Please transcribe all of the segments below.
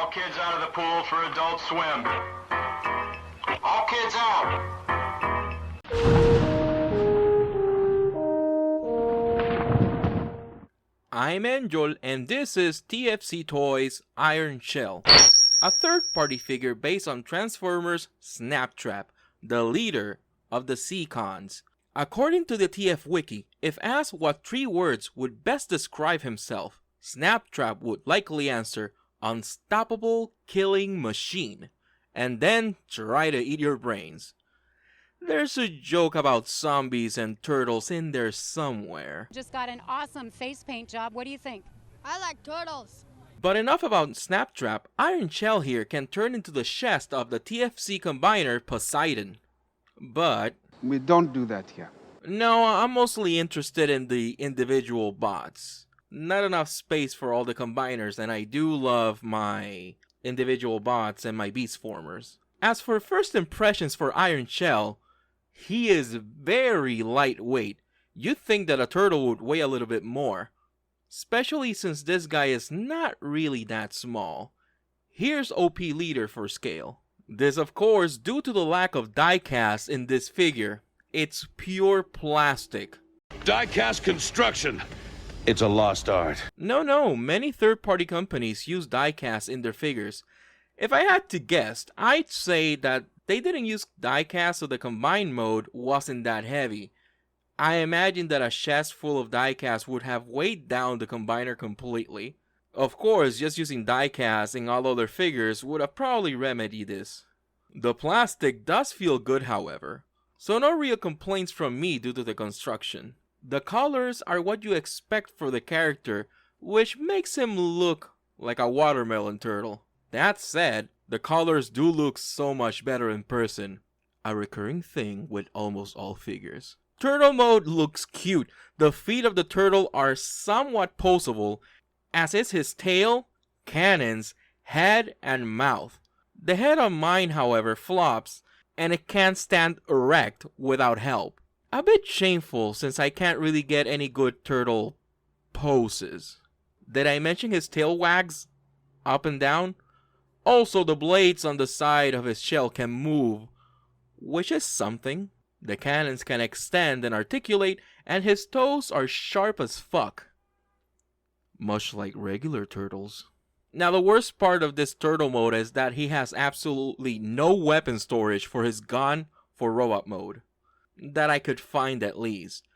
All kids out of the pool for Adult Swim. All kids out. I'm Angel, and this is TFC Toys Ironshell, a third-party figure based on Transformers Snaptrap, the leader of the Seacons. According to the TF Wiki, if asked what 3 words would best describe himself, Snaptrap would likely answer, unstoppable killing machine, and then try to eat your brains. There's a joke about zombies and turtles in there somewhere. Just got an awesome face paint job. What do you think? I like turtles. But enough about Snaptrap. Ironshell here can turn into the chest of the TFC combiner Poseidon. But we don't do that here. No, I'm mostly interested in the individual bots. Not enough space for all the combiners, and I do love my individual bots and my beast formers. As for first impressions for Ironshell, he is very lightweight. You'd think that a turtle would weigh a little bit more, especially since this guy is not really that small. Here's OP leader for scale. This of course due to the lack of die-cast in this figure. It's pure plastic. Die-cast construction. It's a lost art. No, many third-party companies use die-cast in their figures. If I had to guess, I'd say that they didn't use die-cast so the combined mode wasn't that heavy. I imagine that a chest full of die-cast would have weighed down the combiner completely. Of course, just using die-cast in all other figures would have probably remedied this. The plastic does feel good, however, so no real complaints from me due to the construction. The colors are what you expect for the character, which makes him look like a watermelon turtle. That said, the colors do look so much better in person, a recurring thing with almost all figures. Turtle mode looks cute. The feet of the turtle are somewhat poseable, as is his tail, cannons, head, and mouth. The head on mine, however, flops, and it can't stand erect without help. A bit shameful since I can't really get any good turtle poses. Did I mention his tail wags up and down? Also, the blades on the side of his shell can move, which is something. The cannons can extend and articulate, and his toes are sharp as fuck. Much like regular turtles. Now, the worst part of this turtle mode is that he has absolutely no weapon storage for his gun for robot mode. That I could find at least.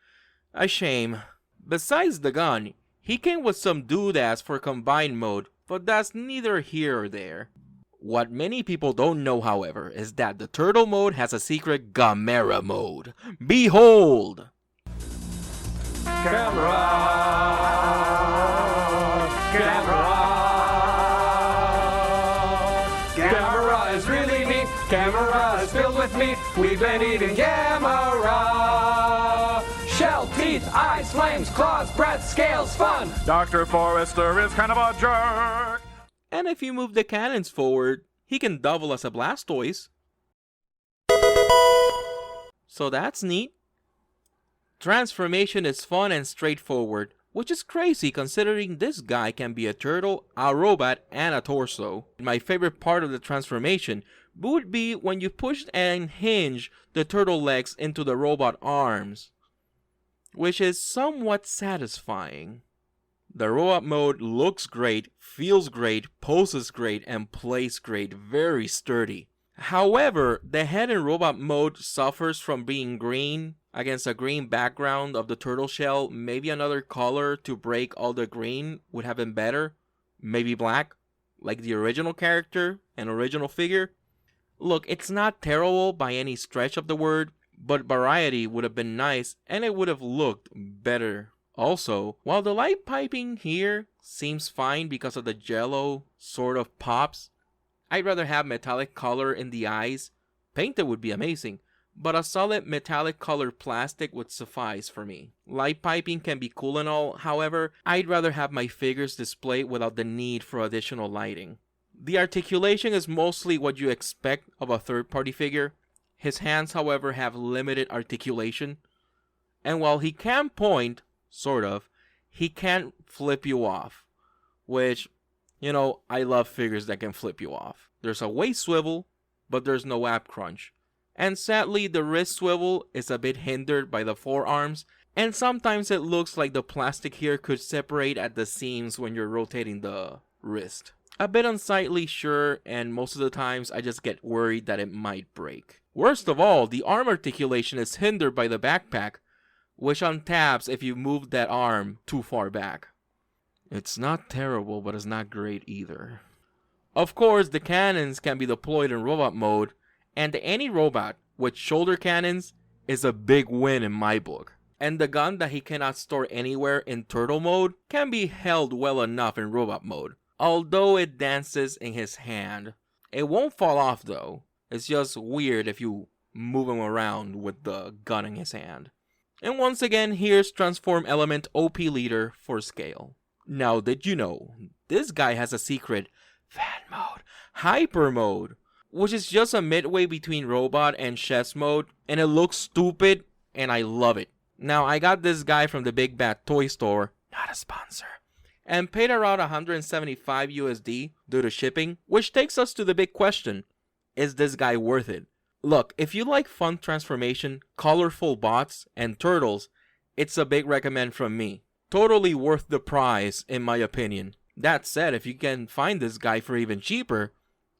A shame. Besides the gun, he came with some doodads for combined mode, but that's neither here or there. What many people don't know, however, is that the turtle mode has a secret Gamera mode. Behold! Camera! Gamera is really neat. Gamera is filled with meat. We've been eating Gamera. Shell, teeth, eyes, flames, claws, breath, scales, fun. Dr. Forrester is kind of a jerk. And if you move the cannons forward, he can double as a Blastoise. So that's neat. Transformation is fun and straightforward, which is crazy considering this guy can be a turtle, a robot, and a torso. My favorite part of the transformation would be when you push and hinge the turtle legs into the robot arms, which is somewhat satisfying. The robot mode looks great, feels great, poses great, and plays great, very sturdy. However, the head in robot mode suffers from being green against a green background of the turtle shell. Maybe another color to break all the green would have been better. Maybe black, like the original character and original figure. Look, it's not terrible by any stretch of the word, but variety would have been nice and it would have looked better. Also, while the light piping here seems fine because of the jello sort of pops, I'd rather have metallic color in the eyes. Painted would be amazing, but a solid metallic colored plastic would suffice for me. Light piping can be cool and all, however, I'd rather have my figures displayed without the need for additional lighting. The articulation is mostly what you expect of a third-party figure. His hands, however, have limited articulation, and while he can point, sort of, he can't flip you off, which You know, I love figures that can flip you off. There's a waist swivel, but there's no ab crunch. And sadly, the wrist swivel is a bit hindered by the forearms, and sometimes it looks like the plastic here could separate at the seams when you're rotating the wrist. A bit unsightly, sure, and most of the times I just get worried that it might break. Worst of all, the arm articulation is hindered by the backpack, which untabs if you move that arm too far back. It's not terrible, but it's not great either. Of course, the cannons can be deployed in robot mode, and any robot with shoulder cannons is a big win in my book. And the gun that he cannot store anywhere in turtle mode can be held well enough in robot mode, although it dances in his hand. It won't fall off though. It's just weird if you move him around with the gun in his hand. And once again, here's Transform Element OP Leader for scale. Now, did you know this guy has a secret fan mode, hyper mode, which is just a midway between robot and chess mode, and it looks stupid, and I love it. Now, I got this guy from the Big Bad Toy Store, not a sponsor, and paid around 175 USD due to shipping, which takes us to the big question, is this guy worth it? Look, if you like fun transformation, colorful bots, and turtles, it's a big recommend from me. Totally worth the price, in my opinion. That said, if you can find this guy for even cheaper,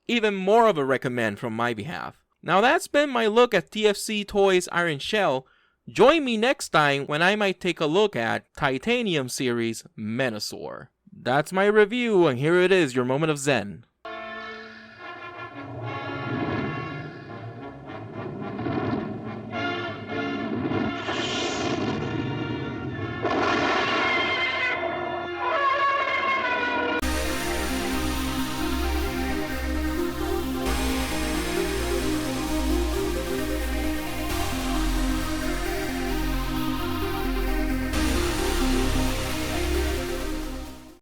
even more of a recommend from my behalf. Now that's been my look at TFC Toys Ironshell. Join me next time when I might take a look at Titanium Series Menasor. That's my review, and here it is, your moment of zen.